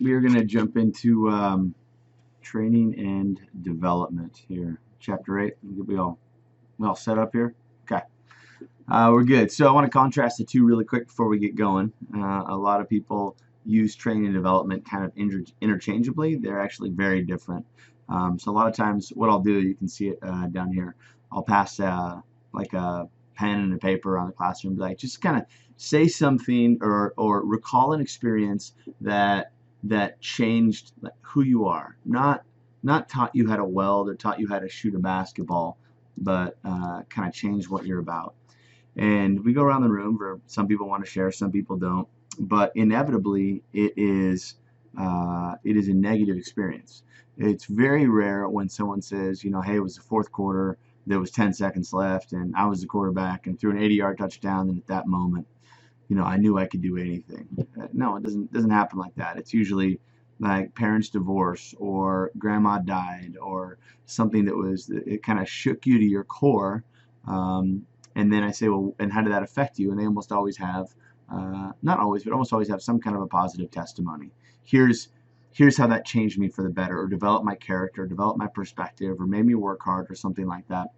we are going to jump into training and development here. Chapter 8. We all set up here? Okay. We're good. So I want to contrast the two really quick before we get going. A lot of people use training and development kind of interchangeably. They're actually very different. So a lot of times what I'll do, you can see it down here, I'll pass like a pen and a paper on the classroom, like just kind of say something or recall an experience that changed who you are. Not taught you how to weld or taught you how to shoot a basketball, but kind of changed what you're about. And we go around the room. For some people want to share, some people don't. But inevitably, it is a negative experience. It's very rare when someone says, hey, it was the fourth quarter, there was 10 seconds left, and I was the quarterback and threw an 80-yard touchdown, and at that moment, I knew I could do anything. No, it doesn't happen like that. It's usually like parents divorce or grandma died or something it kind of shook you to your core. And then I say, well, and how did that affect you? And they almost always have, not always, but almost always have some kind of a positive testimony. Here's how that changed me for the better, or developed my character, developed my perspective, or made me work hard, or something like that.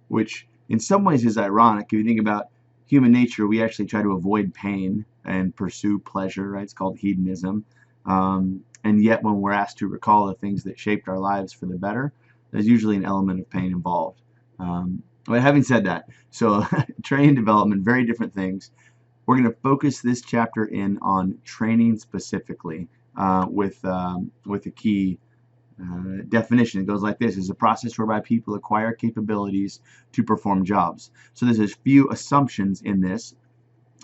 Which in some ways is ironic. If you think about human nature, we actually try to avoid pain and pursue pleasure, right? It's called hedonism. And yet when we're asked to recall the things that shaped our lives for the better, there's usually an element of pain involved. But having said that, so training development, very different things. We're going to focus this chapter in on training specifically with a key definition. It goes like this: is a process whereby people acquire capabilities to perform jobs. So there's a few assumptions in this.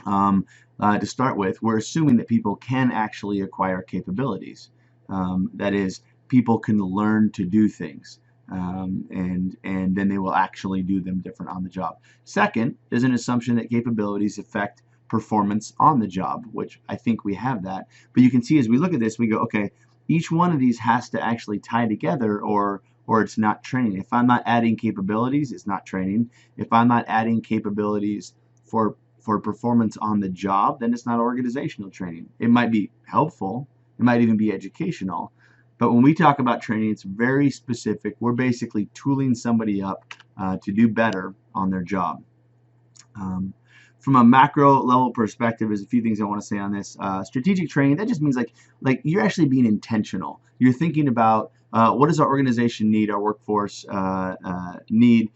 To start with, we're assuming that people can actually acquire capabilities. That is, people can learn to do things. And then they will actually do them different on the job. Second, there's an assumption that capabilities affect performance on the job, which I think we have that. But you can see as we look at this, we go, okay, each one of these has to actually tie together, or it's not training. If I'm not adding capabilities, it's not training. If I'm not adding capabilities for performance on the job, then it's not organizational training. It might be helpful, it might even be educational, but when we talk about training, it's very specific. We're basically tooling somebody up to do better on their job. From a macro level perspective, there's a few things I want to say on this. Strategic training, that just means like you're actually being intentional. You're thinking about what does our organization need, our workforce need,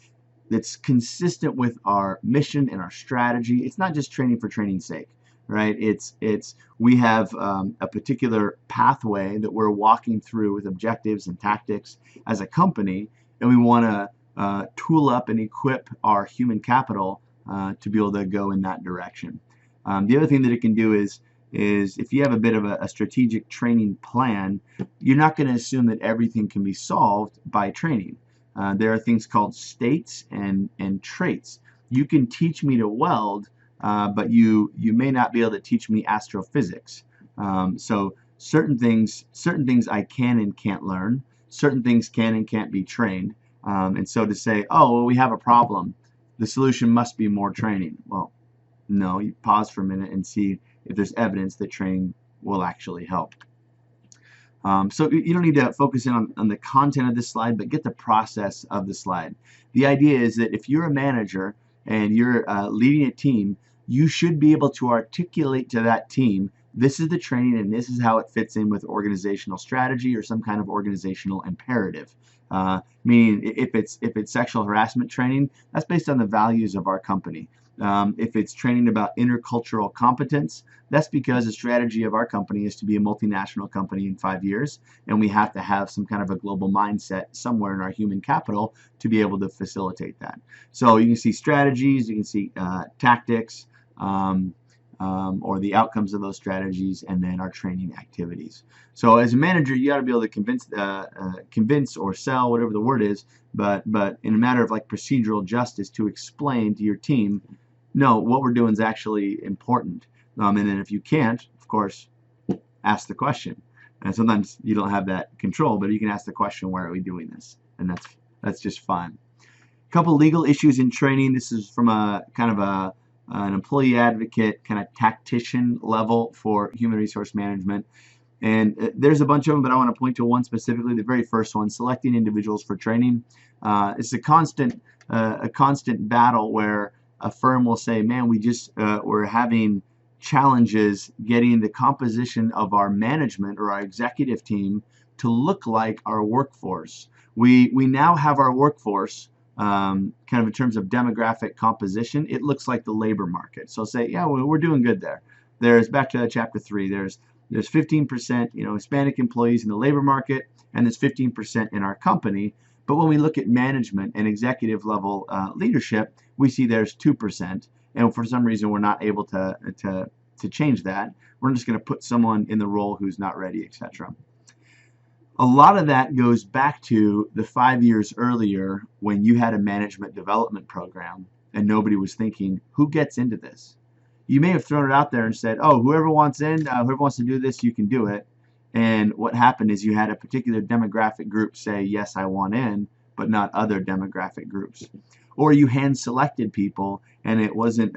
that's consistent with our mission and our strategy. It's not just training for training's sake, right? We have a particular pathway that we're walking through with objectives and tactics as a company, and we want to tool up and equip our human capital to be able to go in that direction. The other thing that it can do is if you have a bit of a strategic training plan, you're not going to assume that everything can be solved by training. There are things called states and traits. You can teach me to weld, but you may not be able to teach me astrophysics. So certain things I can and can't learn. Certain things can and can't be trained. And so to say, oh, well, we have a problem, the solution must be more training. Well, no, you pause for a minute and see if there's evidence that training will actually help. So you don't need to focus in on the content of this slide, but get the process of the slide. The idea is that if you're a manager and you're leading a team, you should be able to articulate to that team, this is the training and this is how it fits in with organizational strategy or some kind of organizational imperative. Meaning if it's sexual harassment training, that's based on the values of our company. If it's training about intercultural competence, that's because the strategy of our company is to be a multinational company in 5 years, and we have to have some kind of a global mindset somewhere in our human capital to be able to facilitate that. So you can see strategies, you can see tactics, or the outcomes of those strategies, and then our training activities. So as a manager, you got to be able to convince or sell, whatever the word is, but in a matter of like procedural justice, to explain to your team, no, what we're doing is actually important. And then if you can't, of course, ask the question. And sometimes you don't have that control, but you can ask the question, why are we doing this? And that's just fine. A couple legal issues in training. This is from a kind of an employee advocate, kind of tactician level for human resource management. And there's a bunch of them, but I want to point to one specifically. The very first one, selecting individuals for training. It's a constant battle where a firm will say, man, we're having challenges getting the composition of our management or our executive team to look like our workforce. We now have our workforce kind of in terms of demographic composition. It looks like the labor market. So say, yeah, we're doing good there. There's, back to chapter 3, there's 15% Hispanic employees in the labor market, and there's 15% in our company. But when we look at management and executive level leadership, we see there's 2%, and for some reason we're not able to change that. We're just going to put someone in the role who's not ready, etc. A lot of that goes back to the 5 years earlier when you had a management development program and nobody was thinking, who gets into this? You may have thrown it out there and said, oh, whoever wants in, whoever wants to do this, you can do it. And what happened is you had a particular demographic group say, yes, I want in, but not other demographic groups. Or you hand selected people and it wasn't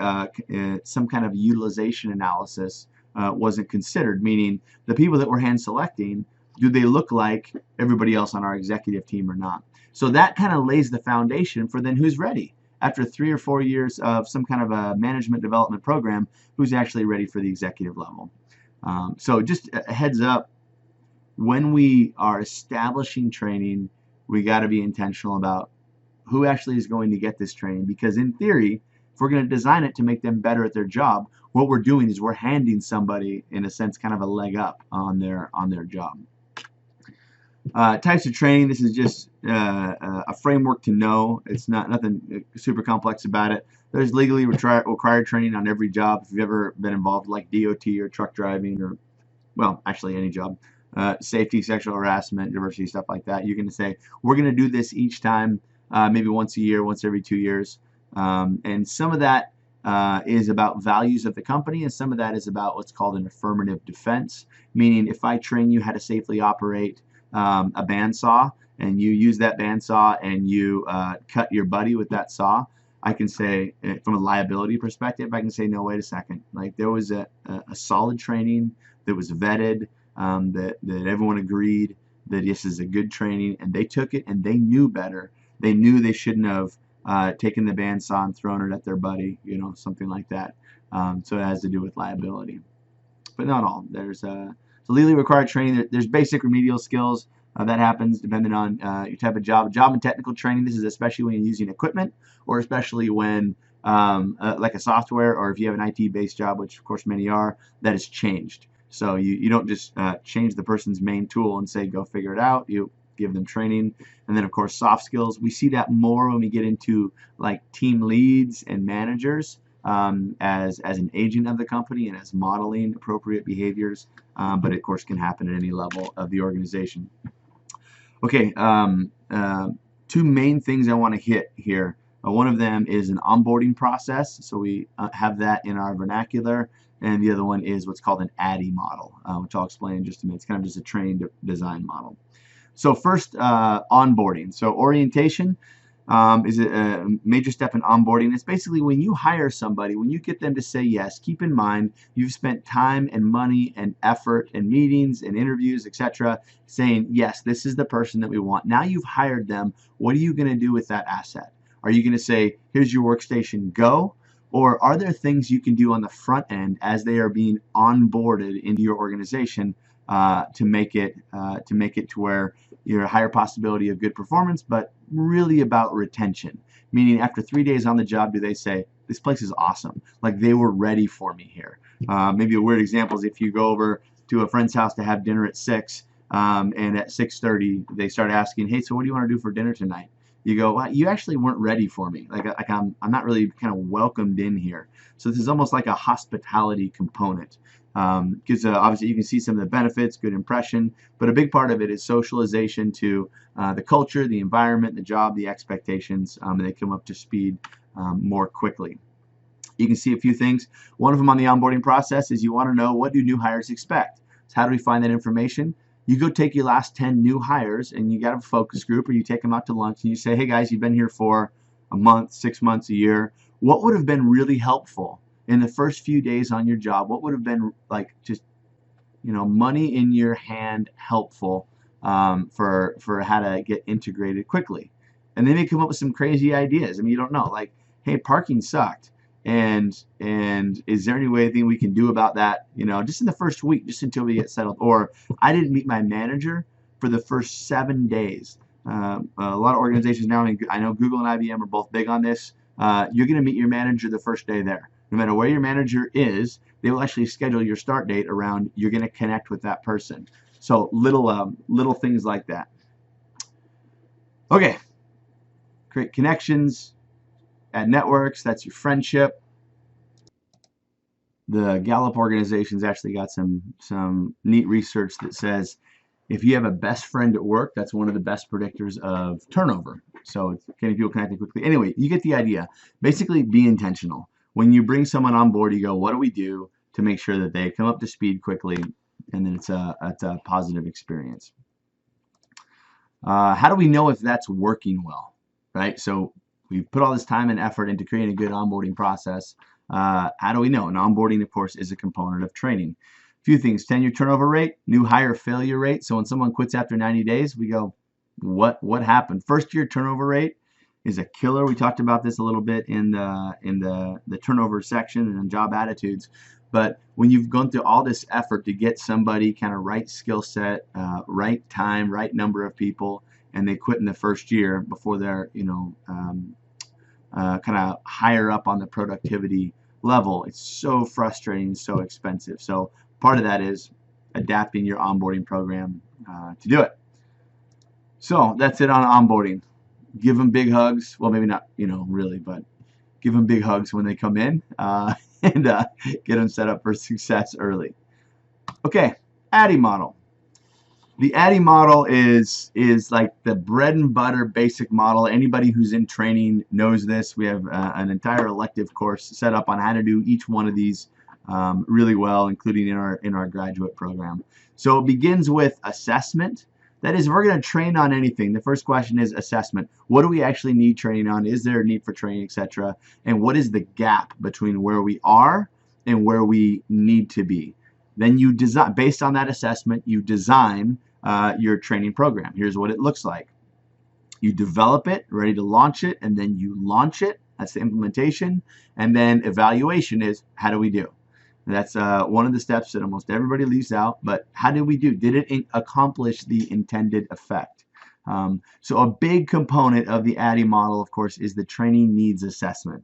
some kind of utilization analysis wasn't considered, meaning the people that were hand selecting, do they look like everybody else on our executive team or not? So that kind of lays the foundation for then who's ready. After 3 or 4 years of some kind of a management development program, who's actually ready for the executive level. So just a heads up, when we are establishing training, we got to be intentional about who actually is going to get this training, because in theory, if we're going to design it to make them better at their job, what we're doing is we're handing somebody, in a sense, kind of a leg up on their job. Types of training, this is just a framework to know. It's nothing super complex about it. There's legally required training on every job. If you've ever been involved like DOT or truck driving, or, well, actually any job, safety, sexual harassment, diversity, stuff like that, you're going to say, we're going to do this each time, maybe once a year, once every 2 years. And some of that is about values of the company, and some of that is about what's called an affirmative defense, meaning if I train you how to safely operate a bandsaw, and you use that bandsaw and you cut your buddy with that saw, I can say, from a liability perspective, I can say, no, wait a second. Like, there was a solid training that was vetted, that everyone agreed that this is a good training, and they took it and they knew better. They knew they shouldn't have taken the bandsaw and thrown it at their buddy, something like that. So it has to do with liability, but not all. There's so legally required training. There's basic remedial skills that happens depending on your type of job. Job and technical training. This is especially when you're using equipment, or especially when like a software, or if you have an IT-based job, which of course many are, that has changed. So you don't just change the person's main tool and say, go figure it out. You give them training. And then of course soft skills. We see that more when we get into like team leads and managers. As an agent of the company and as modeling appropriate behaviors, but it, of course, can happen at any level of the organization. Okay, 2 main things I want to hit here. One of them is an onboarding process, so we have that in our vernacular, and the other one is what's called an ADDIE model, which I'll explain in just a minute. It's kind of just a trained design model. So first, onboarding. So orientation. Is a major step in onboarding. It's basically when you hire somebody, when you get them to say yes, keep in mind you've spent time and money and effort and meetings and interviews, etc., saying, yes, this is the person that we want. Now you've hired them. What are you going to do with that asset? Are you going to say, here's your workstation, go? Or are there things you can do on the front end as they are being onboarded into your organization to make it to where you're a higher possibility of good performance, but really about retention? Meaning, after 3 days on the job, do they say, this place is awesome, like they were ready for me here? Maybe a weird example is if you go over to a friend's house to have dinner at 6, and at 6:30 they start asking, hey, so what do you want to do for dinner tonight? You go, well, you actually weren't ready for me. Like I'm not really kind of welcomed in here. So this is almost like a hospitality component. Because obviously you can see some of the benefits, good impression, but a big part of it is socialization to the culture, the environment, the job, the expectations, and they come up to speed more quickly. You can see a few things. One of them on the onboarding process is you want to know, what do new hires expect? So how do we find that information? You go take your last 10 new hires and you got a focus group, or you take them out to lunch and you say, hey guys, you've been here for a month, 6 months, a year. What would have been really helpful in the first few days on your job? What would have been like just money in your hand helpful for how to get integrated quickly. And they may come up with some crazy ideas. I mean, you don't know. Like, hey, parking sucked. And is there any way thing we can do about that, just in the first week, just until we get settled? Or I didn't meet my manager for the first 7 days. A lot of organizations now, I know Google and IBM are both big on this. You're going to meet your manager the first day there. No matter where your manager is, they will actually schedule your start date around you're going to connect with that person. So little things like that. Okay, create connections, add networks. That's your friendship. The Gallup organization's actually got some neat research that says if you have a best friend at work, that's one of the best predictors of turnover. So it's getting people connected quickly. Anyway, you get the idea. Basically, be intentional. When you bring someone on board, you go, what do we do to make sure that they come up to speed quickly, and then it's a positive experience. How do we know if that's working well, right? So we've put all this time and effort into creating a good onboarding process. How do we know? And onboarding, of course, is a component of training. A few things: tenure turnover rate, new hire failure rate. So when someone quits after 90 days, we go, what happened? First year turnover rate is a killer. We talked about this a little bit in the turnover section and in job attitudes. But when you've gone through all this effort to get somebody kind of right skill set, right time, right number of people, and they quit in the first year before they're kind of higher up on the productivity level, it's so frustrating, so expensive. So part of that is adapting your onboarding program to do it. So that's it on onboarding. Give them big hugs. Well, maybe not, really, but give them big hugs when they come in and get them set up for success early. Okay, ADDIE model. The ADDIE model is like the bread and butter basic model. Anybody who's in training knows this. We have an entire elective course set up on how to do each one of these really well, including in our graduate program. So it begins with assessment. That is, if we're going to train on anything, the first question is assessment. What do we actually need training on? Is there a need for training, etc.? And what is the gap between where we are and where we need to be? Then you design, based on that assessment, you design your training program. Here's what it looks like. You develop it, ready to launch it, and then you launch it. That's the implementation. And then evaluation is, how do we do? That's one of the steps that almost everybody leaves out, but how did we do? Did it accomplish the intended effect? So a big component of the ADDIE model, of course, is the training needs assessment.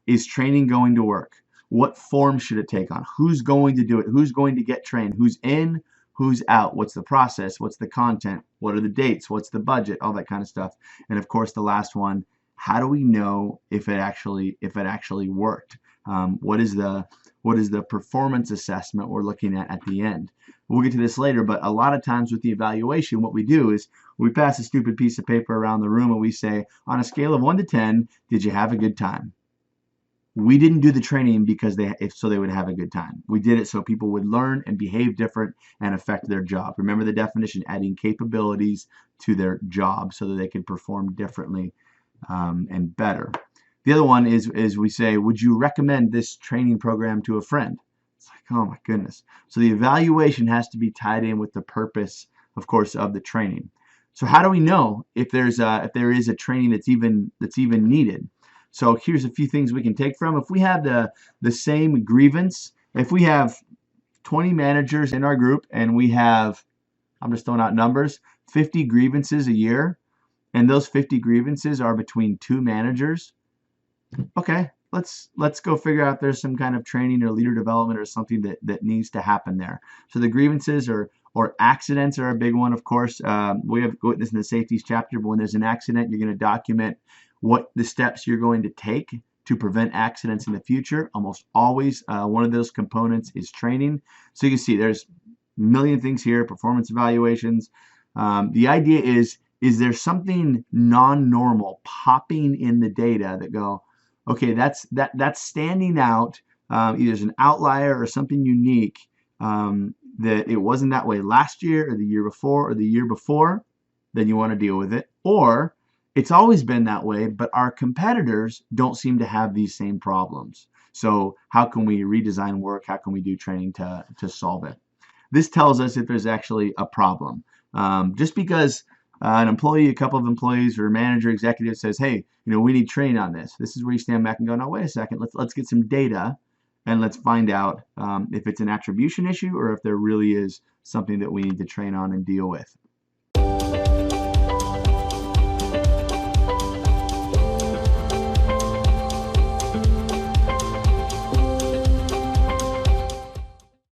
Is training going to work? What form should it take on? Who's going to do it? Who's going to get trained? Who's in? Who's out? What's the process? What's the content? What are the dates? What's the budget? All that kind of stuff. And of course, the last one, how do we know if it actually worked? What is the performance assessment we're looking at the end? We'll get to this later, but a lot of times with the evaluation, what we do is we pass a stupid piece of paper around the room and we say, on a scale of 1 to 10, did you have a good time? We didn't do the training because so they would have a good time. We did it so people would learn and behave different and affect their job. Remember the definition, adding capabilities to their job so that they could perform differently and better. The other one is we say, would you recommend this training program to a friend? It's like, oh my goodness. So the evaluation has to be tied in with the purpose, of course, of the training. So how do we know if there is a training that's even needed? So here's a few things we can take from. If we have the same grievance, if we have 20 managers in our group and we have, I'm just throwing out numbers, 50 grievances a year, and those 50 grievances are between 2 managers, okay, let's go figure out there's some kind of training or leader development or something that needs to happen there. So the grievances or accidents are a big one, of course. We have witnessed in the safeties chapter, but when there's an accident, you're going to document what the steps you're going to take to prevent accidents in the future. Almost always one of those components is training. So you can see there's a million things here, performance evaluations. The idea is there something non-normal popping in the data that go, okay, that's standing out. Either there's an outlier or something unique that it wasn't that way last year or the year before or the year before, then you want to deal with it. Or it's always been that way, but our competitors don't seem to have these same problems. So how can we redesign work? How can we do training to solve it? this tells us if there's actually a problem. Just because an employee, a couple of employees, or a manager, executive says, "Hey, we need training on this." This is where you stand back and go, "No, wait a second. Let's get some data, and let's find out if it's an attribution issue or if there really is something that we need to train on and deal with."